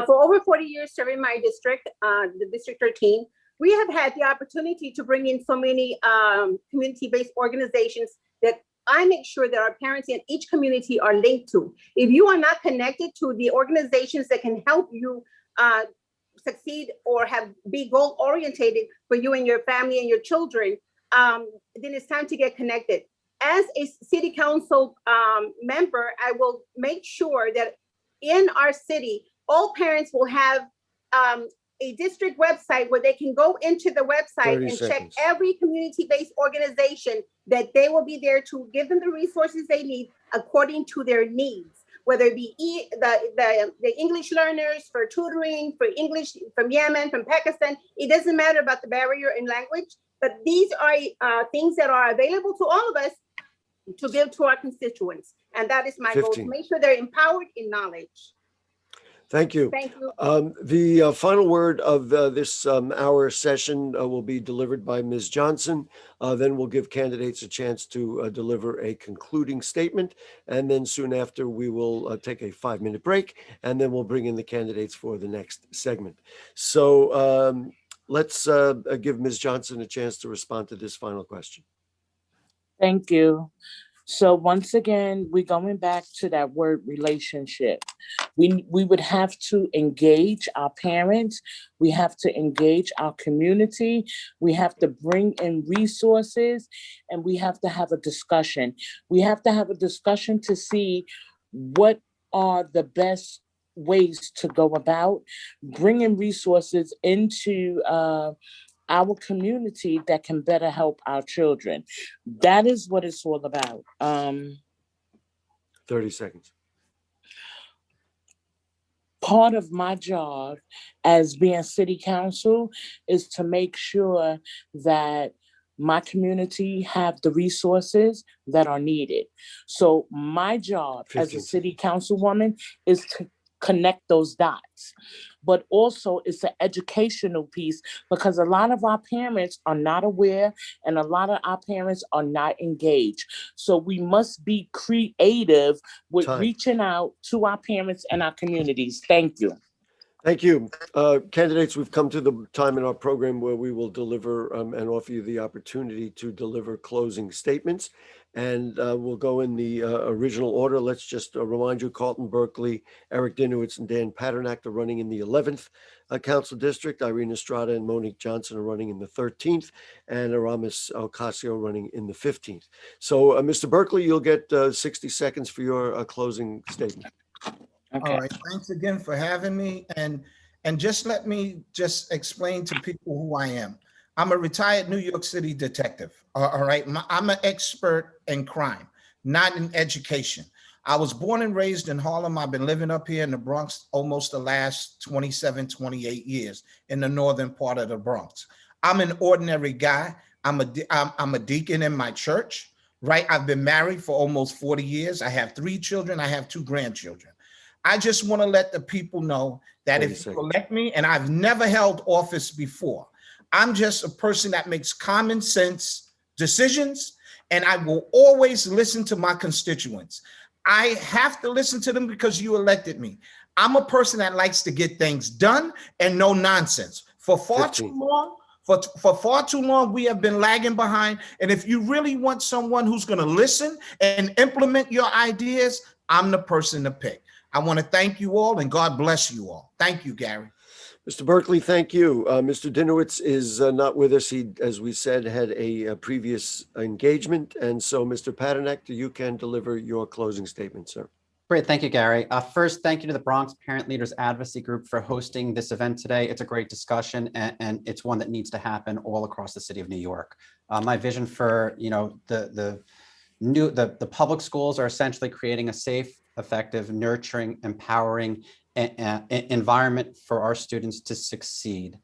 For over 40 years serving my district, the District 13, we have had the opportunity to bring in so many community-based organizations that I make sure that our parents in each community are linked to. If you are not connected to the organizations that can help you succeed or be goal-orientated for you and your family and your children, then it's time to get connected. As a city council member, I will make sure that in our city, all parents will have a district website where they can go into the website and check every community-based organization that they will be there to give them the resources they need according to their needs, whether it be the English learners for tutoring, for English from Yemen, from Pakistan. It doesn't matter about the barrier in language, but these are things that are available to all of us to give to our constituents. And that is my goal, to make sure they're empowered in knowledge. Thank you. Thank you. The final word of this hour session will be delivered by Ms. Johnson. Then we'll give candidates a chance to deliver a concluding statement. And then soon after, we will take a 5-minute break, and then we'll bring in the candidates for the next segment. So let's give Ms. Johnson a chance to respond to this final question. Thank you. So once again, we're going back to that word relationship. We would have to engage our parents. We have to engage our community. We have to bring in resources, and we have to have a discussion. We have to have a discussion to see what are the best ways to go about bringing resources into our community that can better help our children. That is what it's all about. 30 seconds. Part of my job as being city council is to make sure that my community have the resources that are needed. So my job as a city councilwoman is to connect those dots. But also it's an educational piece, because a lot of our parents are not aware and a lot of our parents are not engaged. So we must be creative with reaching out to our parents and our communities. Thank you. Thank you. Candidates, we've come to the time in our program where we will deliver and offer you the opportunity to deliver closing statements. And we'll go in the original order. Let's just remind you, Carlton Berkeley, Eric Dinowitz, and Dan Paternak are running in the 11th Council District. Irene Estrada and Monique Johnson are running in the 13th, and Aramis Ocasio running in the 15th. So, Mr. Berkeley, you'll get 60 seconds for your closing statement. Okay. All right. Thanks again for having me. And just let me just explain to people who I am. I'm a retired New York City detective. All right. I'm an expert in crime, not in education. I was born and raised in Harlem. I've been living up here in the Bronx almost the last 27, 28 years in the northern part of the Bronx. I'm an ordinary guy. I'm a deacon in my church, right? I've been married for almost 40 years. I have 3 children. I have 2 grandchildren. I just want to let the people know that if you elect me, and I've never held office before, I'm just a person that makes common sense decisions, and I will always listen to my constituents. I have to listen to them because you elected me. I'm a person that likes to get things done and no nonsense. For far too long, we have been lagging behind. And if you really want someone who's going to listen and implement your ideas, I'm the person to pick. I want to thank you all, and God bless you all. Thank you, Gary. Mr. Berkeley, thank you. Mr. Dinowitz is not with us. He, as we said, had a previous engagement. And so, Mr. Paternak, you can deliver your closing statement, sir. Great, thank you, Gary. First, thank you to the Bronx Parent Leaders Advocacy Group for hosting this event today. It's a great discussion, and it's one that needs to happen all across the city of New York. My vision for the public schools are essentially creating a safe, effective, nurturing, empowering environment for our students to succeed.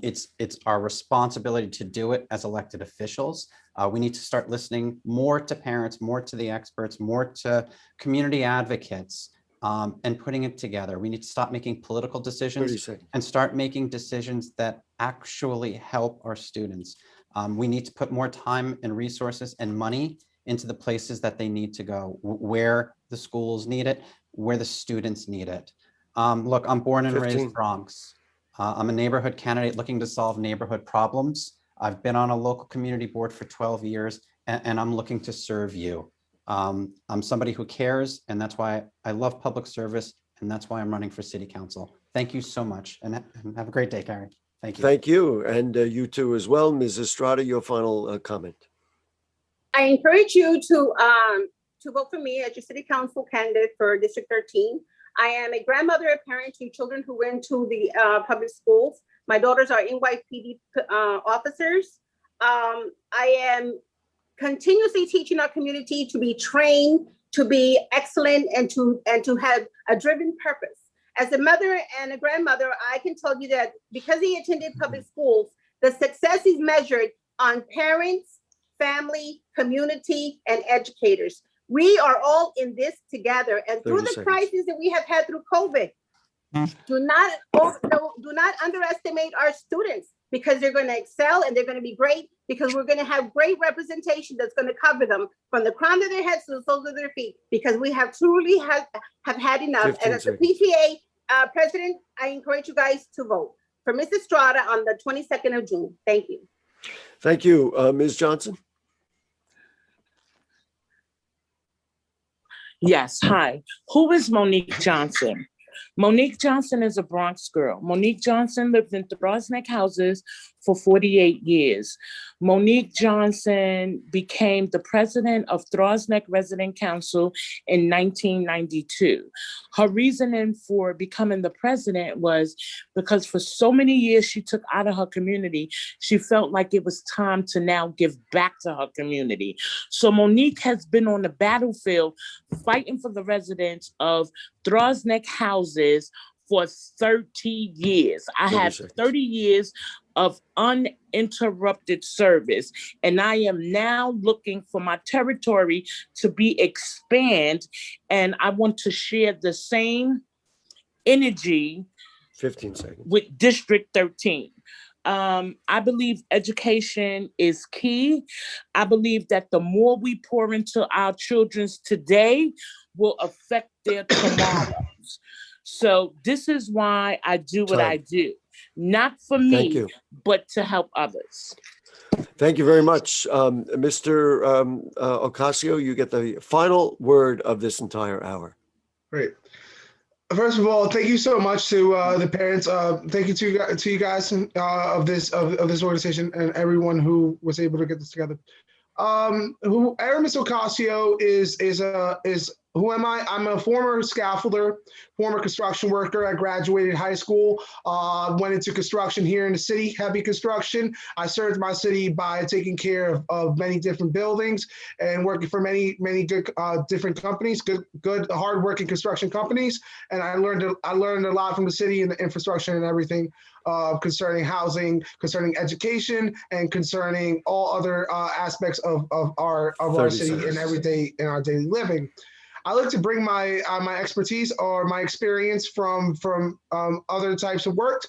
It's our responsibility to do it as elected officials. We need to start listening more to parents, more to the experts, more to community advocates, and putting it together. We need to stop making political decisions and start making decisions that actually help our students. We need to put more time and resources and money into the places that they need to go, where the schools need it, where the students need it. Look, I'm born and raised Bronx. I'm a neighborhood candidate looking to solve neighborhood problems. I've been on a local community board for 12 years, and I'm looking to serve you. I'm somebody who cares, and that's why I love public service, and that's why I'm running for city council. Thank you so much, and have a great day, Gary. Thank you. Thank you, and you too as well. Ms. Estrada, your final comment. I encourage you to vote for me as your city council candidate for District 13. I am a grandmother, a parent to children who went to the public schools. My daughters are NYPD officers. I am continuously teaching our community to be trained, to be excellent, and to have a driven purpose. As a mother and a grandmother, I can tell you that because he attended public schools, the success is measured on parents, family, community, and educators. We are all in this together, and through the crisis that we have had through COVID, do not underestimate our students, because they're going to excel and they're going to be great, because we're going to have great representation that's going to cover them from the crown of their heads to the soles of their feet, because we have truly have had enough. And as the PTA president, I encourage you guys to vote for Ms. Estrada on the 22nd of June. Thank you. Thank you. Ms. Johnson? Yes, hi. Who is Monique Johnson? Monique Johnson is a Bronx girl. Monique Johnson lived in BronxNet houses for 48 years. Monique Johnson became the president of BronxNet Resident Council in 1992. Her reasoning for becoming the president was because for so many years she took out of her community, she felt like it was time to now give back to her community. So Monique has been on the battlefield fighting for the residents of BronxNet houses for 30 years. I have 30 years of uninterrupted service, and I am now looking for my territory to be expanded, and I want to share the same energy 15 seconds. with District 13. I believe education is key. I believe that the more we pour into our children today will affect their tomorrows. So this is why I do what I do, not for me, but to help others. Thank you very much. Mr. Ocasio, you get the final word of this entire hour. Great. First of all, thank you so much to the parents. Thank you to you guys of this organization and everyone who was able to get this together. Aramis Ocasio is who am I? I'm a former scaffolder, former construction worker. I graduated high school, went into construction here in the city, heavy construction. I served my city by taking care of many different buildings and working for many good different companies, good hardworking construction companies. And I learned a lot from the city and the infrastructure and everything concerning housing, concerning education, and concerning all other aspects of our city and everyday in our daily living. I like to bring my expertise or my experience from other types of work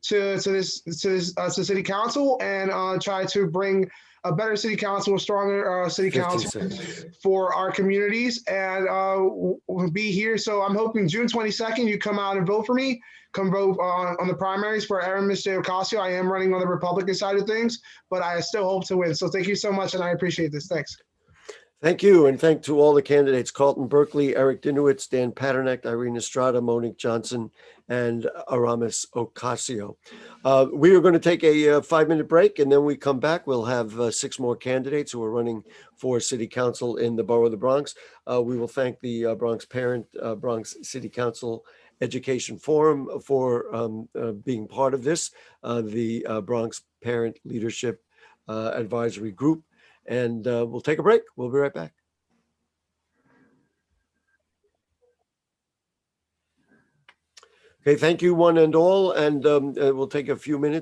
to city council and try to bring a better city council, a stronger city council for our communities, and we'll be here. So I'm hoping June 22nd you come out and vote for me. Come vote on the primaries for Aramis Ocasio. I am running on the Republican side of things, but I still hope to win. So thank you so much, and I appreciate this. Thanks. Thank you, and thank to all the candidates, Carlton Berkeley, Eric Dinowitz, Dan Paternak, Irene Estrada, Monique Johnson, and Aramis Ocasio. We are going to take a 5-minute break, and then we come back. We'll have 6 more candidates who are running for city council in the borough of the Bronx. We will thank the Bronx Parent Bronx City Council Education Forum for being part of this, the Bronx Parent Leadership Advisory Group. And we'll take a break. We'll be right back. Okay, thank you one and all. And we'll take a few minutes